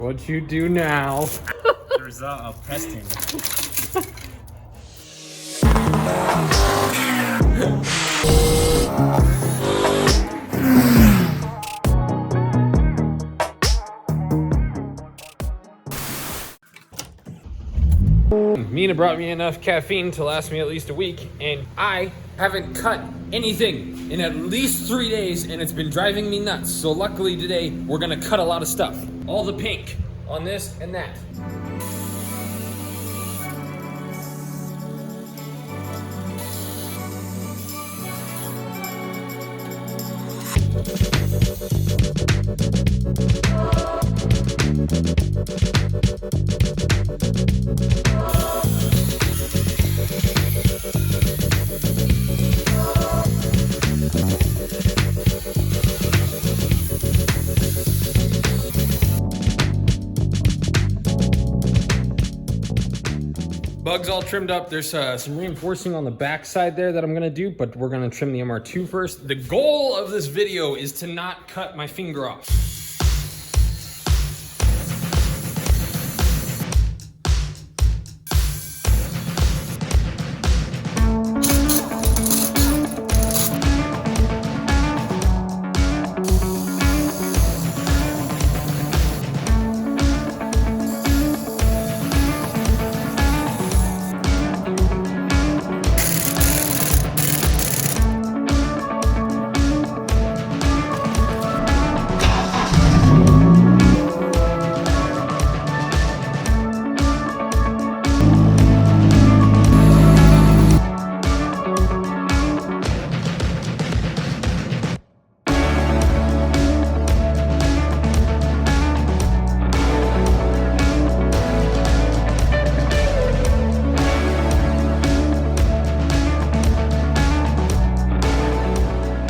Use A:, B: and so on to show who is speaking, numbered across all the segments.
A: What'd you do now?
B: The result of Preston.
A: Mina brought me enough caffeine to last me at least a week, and I haven't cut anything in at least 3 days, and it's been driving me nuts. So luckily today, we're gonna cut a lot of stuff. All the pink on this and that. Bugs all trimmed up. There's some reinforcing on the back side there that I'm gonna do, but we're gonna trim the MR2 first. The goal of this video is to not cut my finger off.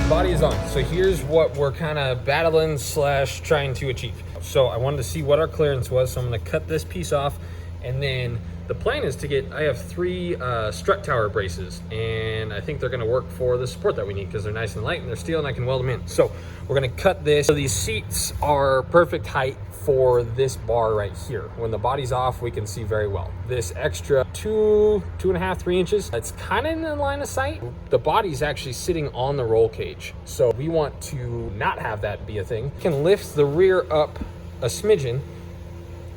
A: Body is on. So here's what we're kind of battling / trying to achieve. So I wanted to see what our clearance was. So I'm going to cut this piece off, and then the plan is to get, I have 3 strut tower braces, and I think they're going to work for the support that we need because they're nice and light and they're steel and I can weld them in. So we're going to cut this. So these seats are perfect height for this bar right here. When the body's off, we can see very well. This extra 2.5, 3 inches, it's kind of in the line of sight. The body's actually sitting on the roll cage. So we want to not have that be a thing. We can lift the rear up a smidgen.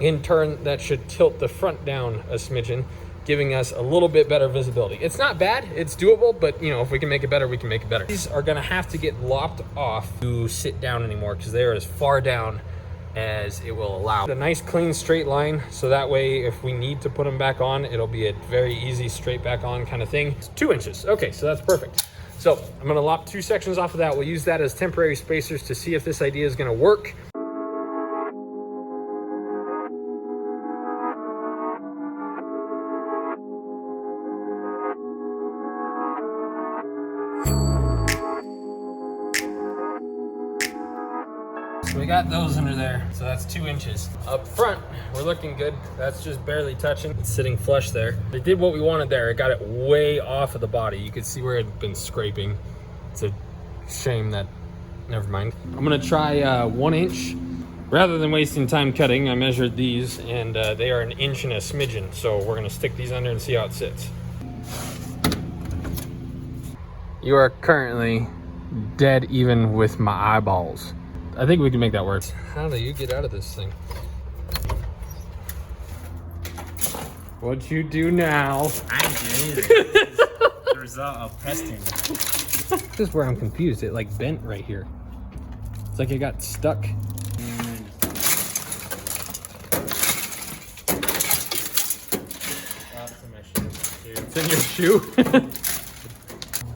A: In turn, that should tilt the front down a smidgen, giving us a little bit better visibility. It's not bad, it's doable, but you know, if we can make it better, we can make it better. These are gonna have to get lopped off to sit down anymore because they're as far down as it will allow. A nice clean straight line, so that way if we need to put them back on, it'll be a very easy straight back on kind of thing. It's 2 inches, okay, so that's perfect. So I'm gonna lop 2 sections off of that. We'll use that as temporary spacers to see if this idea is gonna work. So we got those under there, so that's 2 inches. Up front, we're looking good. That's just barely touching. It's sitting flush there. It did what we wanted there. It got it way off of the body. You could see where it had been scraping. It's a shame that, never mind. I'm gonna try 1 inch. Rather than wasting time cutting, I measured these and they are 1 inch and a smidgen. So we're gonna stick these under and see how it sits. You are currently dead even with my eyeballs. I think we can make that work. How do you get out of this thing? What'd you do now?
B: I did it. The result of Preston.
A: This is where I'm confused. It like bent right here. It's like it got stuck. It's in your shoe.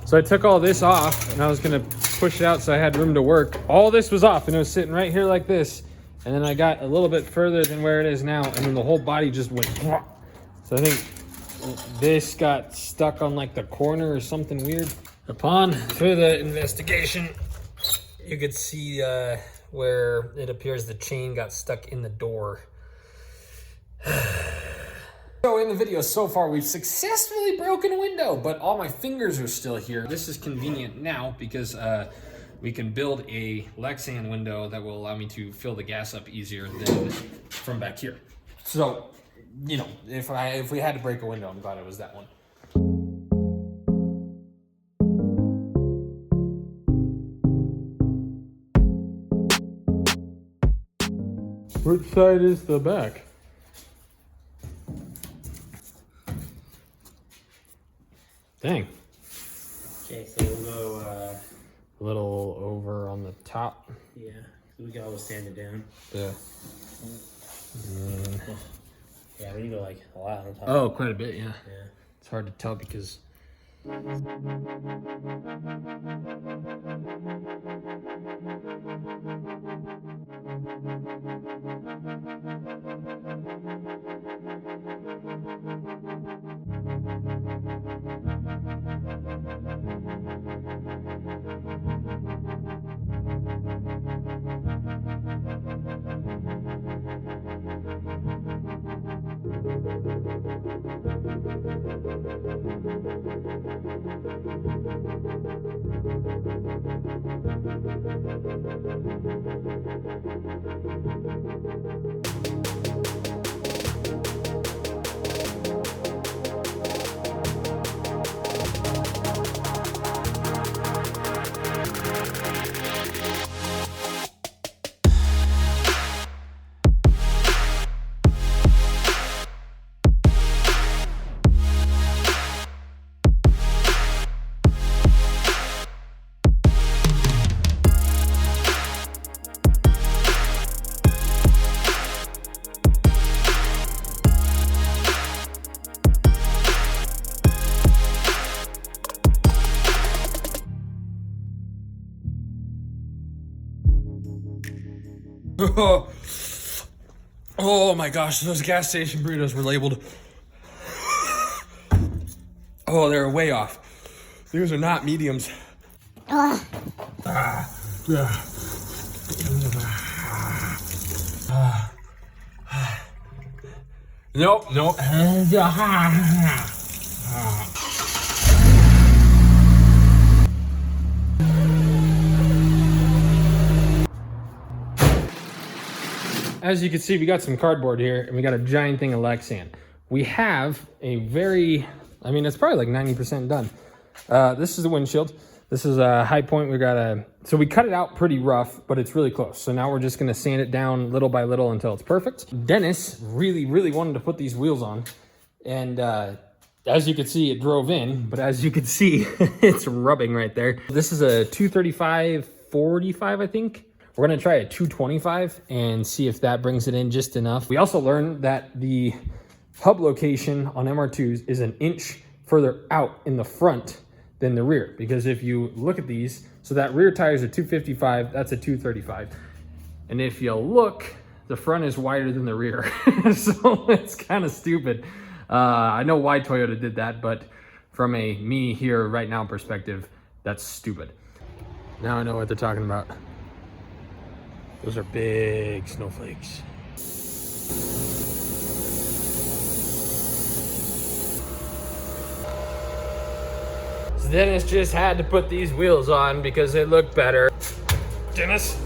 A: So I took all this off and I was gonna push it out so I had room to work. All this was off and it was sitting right here like this. And then I got a little bit further than where it is now, and then the whole body just went. So I think this got stuck on like the corner or something weird. Upon further investigation, you could see where it appears the chain got stuck in the door. So in the video so far, we've successfully broken a window, but all my fingers are still here. This is convenient now because we can build a Lexan window that will allow me to fill the gas up easier than from back here. So, you know, if we had to break a window, I'm glad it was that one. Which side is the back? Dang.
B: Okay, so we'll go,
A: A little over on the top.
B: yeah, we can always sand it down.
A: Yeah.
B: Yeah, we can go like a lot on top.
A: Oh, quite a bit, yeah.
B: Yeah.
A: It's hard to tell because oh my gosh, those gas station burritos were labeled. Oh, they're way off. These are not mediums. Nope, nope. As you can see, we got some cardboard here and we got a giant thing of Lexan. We have a very, I mean, it's probably like 90% done. This is the windshield. This is a high point. So we cut it out pretty rough, but it's really close. So now we're just gonna sand it down little by little until it's perfect. Dennis really, really wanted to put these wheels on. And as you can see, it drove in, but as you can see, it's rubbing right there. This is a 235/45, I think. We're gonna try a 225 and see if that brings it in just enough. We also learned that the hub location on MR2s is an inch further out in the front than the rear. Because if you look at these, so that rear tire is a 255, that's a 235. And if you look, the front is wider than the rear. So it's kind of stupid. I know why Toyota did that, but from a me here right now perspective, that's stupid. Now I know what they're talking about. Those are big snowflakes. So Dennis just had to put these wheels on because they look better. Dennis?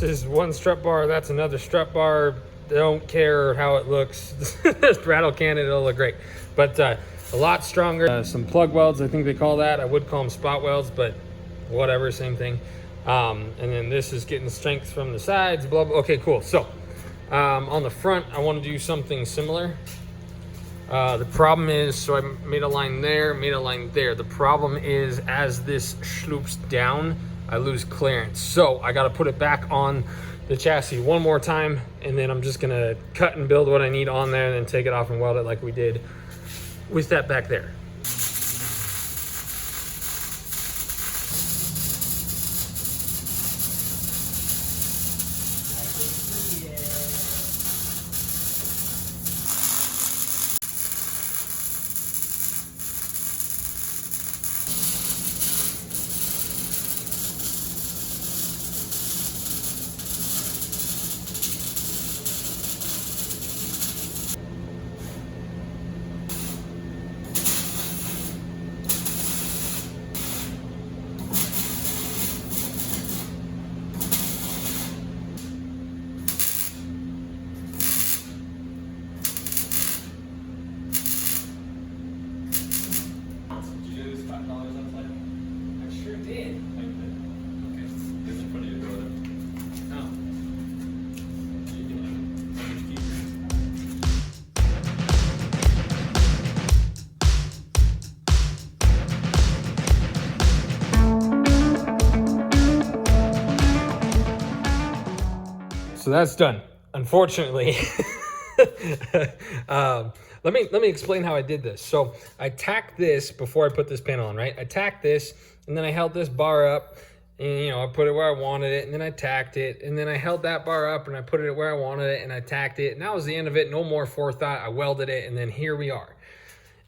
A: is one strut bar, that's another strut bar. Don't care how it looks. Just rattle can it, it'll look great. But a lot stronger. Some plug welds, I think they call that. I would call them spot welds, but whatever, same thing. And then this is getting strength from the sides, blah, blah. Okay, cool. So on the front, I want to do something similar. The problem is, so I made a line there, made a line there. The problem is, as this sloops down, I lose clearance. So I got to put it back on the chassis one more time, and then I'm just gonna cut and build what I need on there and then take it off and weld it like we did with that back there. So that's done, unfortunately. Let me explain how I did this. So I tacked this before I put this panel on, right? I tacked this, and then I held this bar up, and I put it where I wanted it, and then I tacked it, and then I held that bar up, and I put it where I wanted it, and I tacked it, and that was the end of it. No more forethought. I welded it, and then here we are.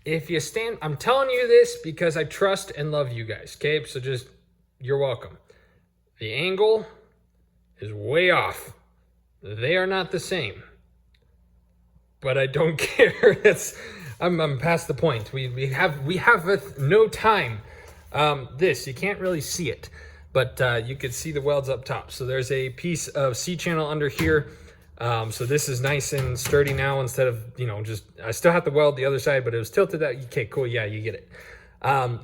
A: If you stand, I'm telling you this because I trust and love you guys, okay? So just, you're welcome. The angle is way off. They are not the same, but I don't care. I'm past the point. We have no time. This, you can't really see it, but you could see the welds up top. So there's a piece of C-channel under here. So this is nice and sturdy now instead of, just, I still have to weld the other side, but it was tilted that, okay, cool, yeah, you get it.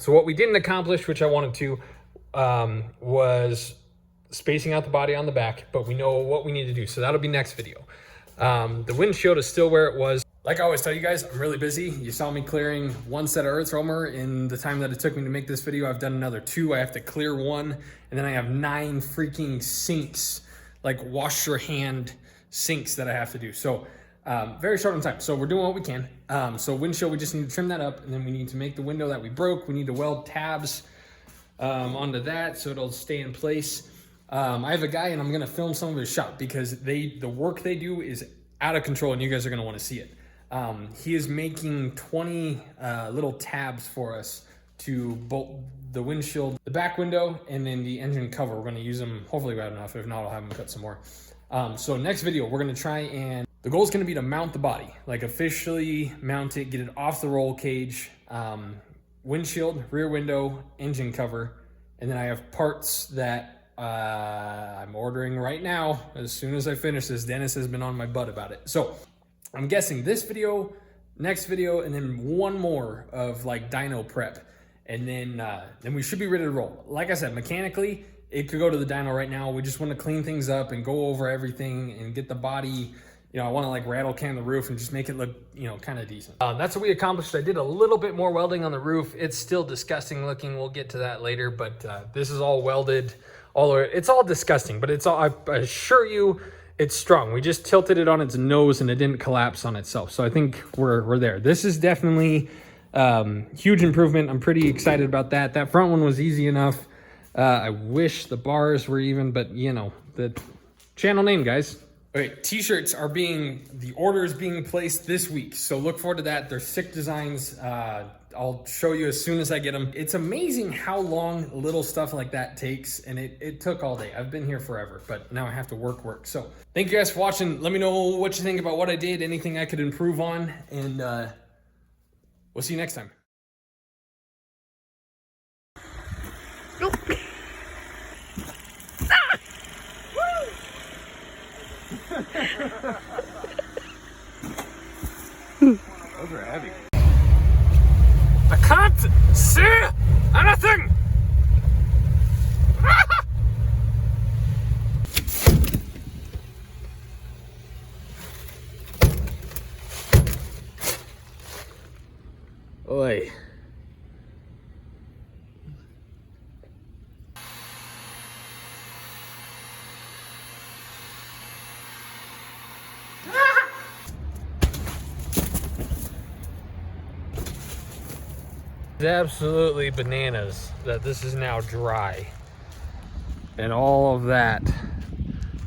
A: So what we didn't accomplish, which I wanted to, was spacing out the body on the back, but we know what we need to do. So that'll be next video. The windshield is still where it was. Like I always tell you guys, I'm really busy. You saw me clearing one set of earth roamer in the time that it took me to make this video. I've done another 2. I have to clear 1, and then I have 9 freaking sinks, like wash your hand sinks that I have to do. So very short on time. So we're doing what we can. So windshield, we just need to trim that up, and then we need to make the window that we broke. We need to weld tabs onto that so it'll stay in place. I have a guy, and I'm gonna film some of his shop because the work they do is out of control, and you guys are gonna want to see it. He is making 20 little tabs for us to bolt the windshield, the back window, and then the engine cover. We're gonna use them hopefully right enough. If not, I'll have him cut some more. So next video, we're gonna try and, the goal is gonna be to mount the body, like officially mount it, get it off the roll cage, windshield, rear window, engine cover, and then I have parts that I'm ordering right now. As soon as I finish this, Dennis has been on my butt about it. So I'm guessing this video, next video, and then one more of like dyno prep, and then we should be ready to roll. Like I said, mechanically, it could go to the dyno right now. We just want to clean things up and go over everything and get the body. I want to like rattle can the roof and just make it look, kind of decent. That's what we accomplished. I did a little bit more welding on the roof. It's still disgusting looking. We'll get to that later, but this is all welded. It's all disgusting, but it's all, I assure you, it's strong. We just tilted it on its nose and it didn't collapse on itself. So I think we're there. This is definitely huge improvement. I'm pretty excited about that. That front one was easy enough. I wish the bars were even, but the channel name, guys. Okay, t-shirts are the order is being placed this week. So look forward to that. They're sick designs. I'll show you as soon as I get them. It's amazing how long little stuff like that takes, and it took all day. I've been here forever, but now I have to work. So thank you guys for watching. Let me know what you think about what I did, anything I could improve on, and we'll see you next time. Nope. Ah! Woo!
B: Those are heavy.
A: I can't see anything! Oi. It's absolutely bananas that this is now dry. And all of that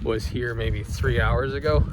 A: was here maybe 3 hours ago.